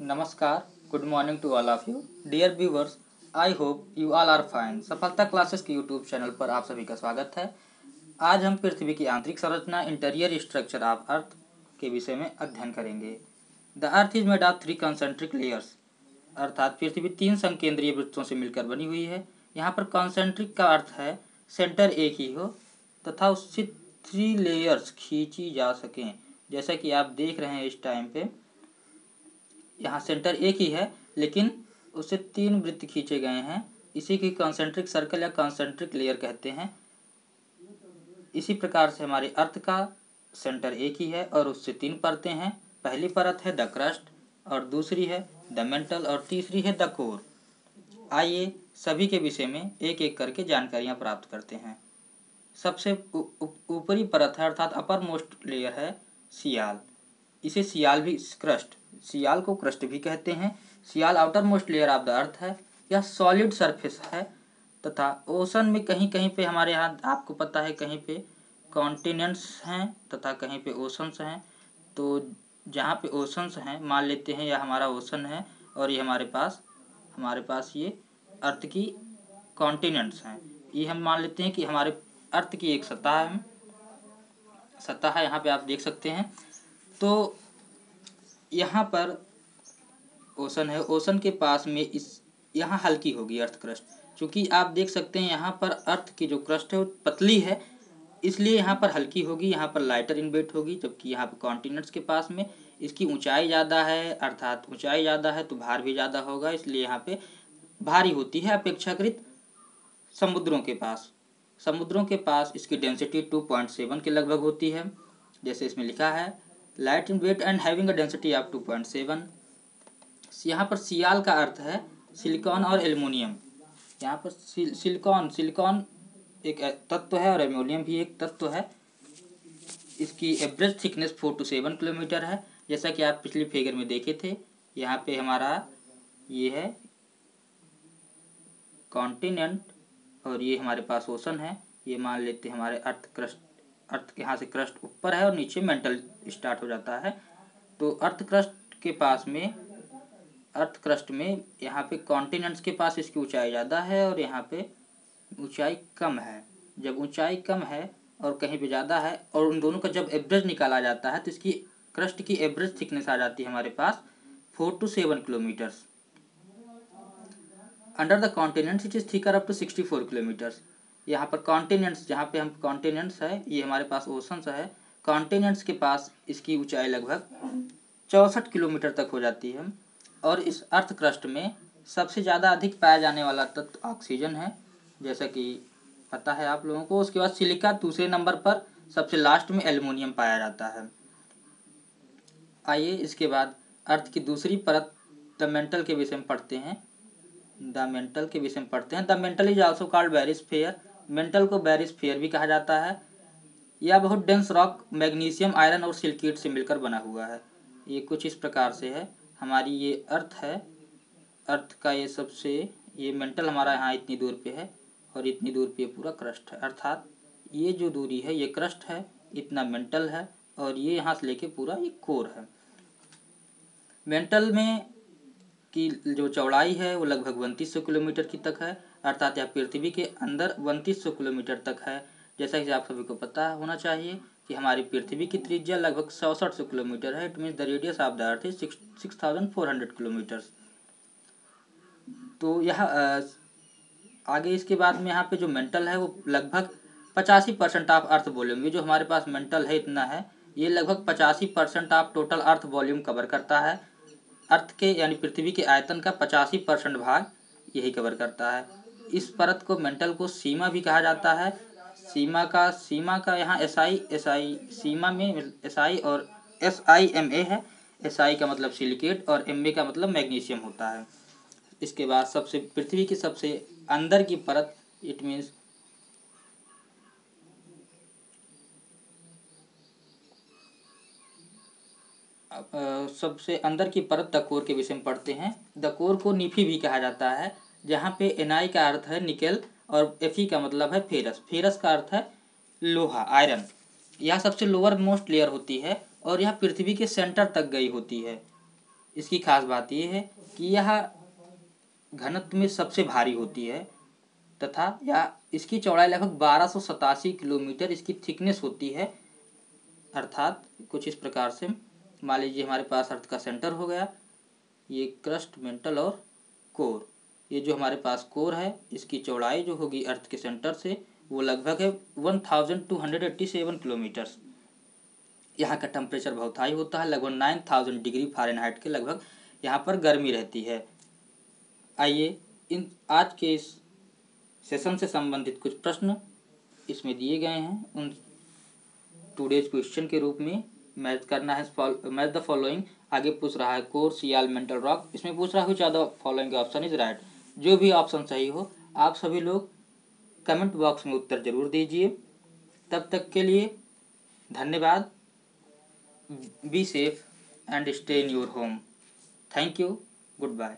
नमस्कार, good morning to all of you dear viewers. I hope you all are fine. Safalta classes के YouTube channel पर आप सभी का स्वागत है। आज हम पृथ्वी की आंतरिक संरचना इंटीरियर स्ट्रक्चर ऑफ अर्थ के विषय में अध्ययन करेंगे। The earth is made of 3 concentric layers, अर्थात पृथ्वी 3 समकेंद्रीय वृत्तों से मिलकर बनी हुई है। यहाँ पर कॉन्सेंट्रिक का अर्थ है सेंटर एक ही हो तथा उससे 3 लेयर्स खींची जा सकें। जैसा कि आप देख रहे हैं इस टाइम पे, यहाँ सेंटर एक ही है लेकिन उससे 3 वृत्त खींचे गए हैं। इसी की कॉन्सेंट्रिक सर्कल या कॉन्सेंट्रिक लेयर कहते हैं। इसी प्रकार से हमारे अर्थ का सेंटर एक ही है और उससे 3 परतें हैं। पहली परत है द क्रस्ट और दूसरी है द मेंटल और तीसरी है द कोर। आइए सभी के विषय में एक एक करके जानकारियाँ प्राप्त करते हैं। सबसे ऊपरी परत है अर्थात अपर मोस्ट लेयर है सियाल। इसे सियाल भी क्रस्ट, सियाल को क्रस्ट भी कहते हैं। Sial outermost layer of the earth है। यह सॉलिड सरफेस है तथा ओशन में कहीं कहीं पे हमारे यहाँ आपको पता है कहीं पे कॉन्टिनेंट्स हैं तथा कहीं पे ओशंस हैं। तो जहाँ पे ओशंस हैं मान लेते हैं यह हमारा ओशन है और ये हमारे पास ये अर्थ की कॉन्टिनेंट्स हैं। ये हम मान लेते हैं कि हमारे अर्थ की एक सतह है। यहाँ पे आप देख सकते हैं। तो यहाँ पर ओशन है, ओशन के पास में यहाँ हल्की होगी अर्थ क्रस्ट। क्योंकि आप देख सकते हैं यहाँ पर अर्थ की जो क्रस्ट है वो पतली है, इसलिए यहाँ पर हल्की होगी, यहाँ पर लाइटर इनवेट होगी। जबकि यहाँ पर कॉन्टिनेंट्स के पास में इसकी ऊंचाई ज़्यादा है, अर्थात ऊंचाई ज़्यादा है तो भार भी ज़्यादा होगा, इसलिए यहाँ पे भारी होती है अपेक्षाकृत समुद्रों के पास इसकी डेंसिटी 2.7 के लगभग होती है। जैसे इसमें लिखा है light in weight and having a density of 2.7। यहाँ पर सियाल का अर्थ है सिलिकॉन और एल्युमिनियम। यहाँ पर सिलिकॉन एक तत्व है और एल्युमिनियम भी एक तत्व है। इसकी एवरेज थिकनेस 4 to 7 किलोमीटर है। जैसा कि आप पिछली फिगर में देखे थे, यहाँ पे हमारा ये है कॉन्टिनेंट और ये हमारे पास ओशन है। ये मान लेते हैं हमारे अर्थ यहाँ से क्रस्ट ऊपर है और नीचे मेंटल स्टार्ट हो जाता है। तो अर्थ क्रस्ट में यहाँ पे कॉन्टिनेंट्स के पास इसकी ऊंचाई ज़्यादा है और यहाँ पे ऊंचाई कम है। जब ऊंचाई कम है और कहीं पे ज़्यादा है और उन दोनों का जब एवरेज निकाला जाता है तो इसकी क्रस्ट की एवरेज थिकनेस आ जाती है हमारे पास 4 to 7 kilometres. Under the continents it is thicker up to 64 kilometres. यहाँ पर कॉन्टिनेंट्स, जहाँ पे हम कॉन्टिनेंट्स है, ये हमारे पास ओशंस है। कॉन्टिनेंट्स के पास इसकी ऊंचाई लगभग 64 किलोमीटर तक हो जाती है। और इस अर्थ क्रस्ट में सबसे ज़्यादा अधिक पाया जाने वाला तत्व ऑक्सीजन है, जैसा कि पता है आप लोगों को। उसके बाद सिलिका दूसरे नंबर पर, सबसे लास्ट में एल्युमिनियम पाया जाता है। आइए इसके बाद अर्थ की दूसरी परत द मेंटल के विषय में पढ़ते हैं। The mantle is also called barysphere. Mantle को बैरिस्फीयर भी कहा जाता है। यह बहुत डेंस रॉक मैग्नीशियम, आयरन और सिलिकेट से मिलकर बना हुआ है। ये कुछ इस प्रकार से है। हमारी ये अर्थ है, अर्थ का ये मेंटल हमारा यहाँ इतनी दूर पे है और इतनी दूर पे पूरा क्रस्ट है। अर्थात ये जो दूरी है ये क्रस्ट है, इतना मेंटल है और ये यहाँ से लेके पूरा ये कोर है। मेंटल में की जो चौड़ाई है वो लगभग 3200 किलोमीटर की तक है। अर्थात यह पृथ्वी के अंदर 3200 किलोमीटर तक है। जैसा कि आप सभी को पता होना चाहिए कि हमारी पृथ्वी की त्रिज्या लगभग 6700 किलोमीटर है। It means the radius of the earth is 6400 kilometres. तो यह आगे इसके बाद में यहाँ पे जो मेंटल है वो लगभग 85% ऑफ अर्थ वॉल्यूम, ये जो हमारे पास मेंटल है इतना है, ये लगभग 85% of total earth volume cover करता है। अर्थ के यानी पृथ्वी के आयतन का 85% भाग यही कवर करता है। इस परत को मेंटल को सीमा भी कहा जाता है। सीमा का यहाँ सीमा में SI और SIMA है। SI का मतलब सिलिकेट और MA का मतलब मैग्नीशियम होता है। इसके बाद पृथ्वी की सबसे अंदर की परत, इट मीन्स सबसे अंदर की परत द कोर के विषय में पढ़ते हैं। द कोर को नीफी भी कहा जाता है, जहाँ पे Ni का अर्थ है निकेल और Fe का मतलब है फेरस। फेरस का अर्थ है लोहा, आयरन। यह सबसे लोअर मोस्ट लेयर होती है और यह पृथ्वी के सेंटर तक गई होती है। इसकी खास बात यह है कि यह घनत्व में सबसे भारी होती है तथा यह इसकी चौड़ाई लगभग 1287 किलोमीटर इसकी थिकनेस होती है। अर्थात कुछ इस प्रकार से मान लीजिए हमारे पास अर्थ का सेंटर हो गया, ये क्रस्ट, मेंटल और कोर। ये जो हमारे पास कोर है इसकी चौड़ाई जो होगी अर्थ के सेंटर से वो लगभग है 1287 किलोमीटर्स। यहाँ का टेम्परेचर बहुत हाई होता है, लगभग 9000 डिग्री फ़ारेनहाइट के लगभग यहाँ पर गर्मी रहती है। आइए इन आज के इस सेशन से संबंधित कुछ प्रश्न इसमें दिए गए हैं, उन टूडेज क्वेश्चन के रूप में मैच करना है। मैच द फॉलोइंग आगे पूछ रहा है कोर, सियाल, मेंटल रॉक। इसमें पूछ रहा है which are the following option is right. जो भी ऑप्शन सही हो आप सभी लोग कमेंट बॉक्स में उत्तर जरूर दीजिए। तब तक के लिए धन्यवाद। Be safe and stay in your home. Thank you. Good bye.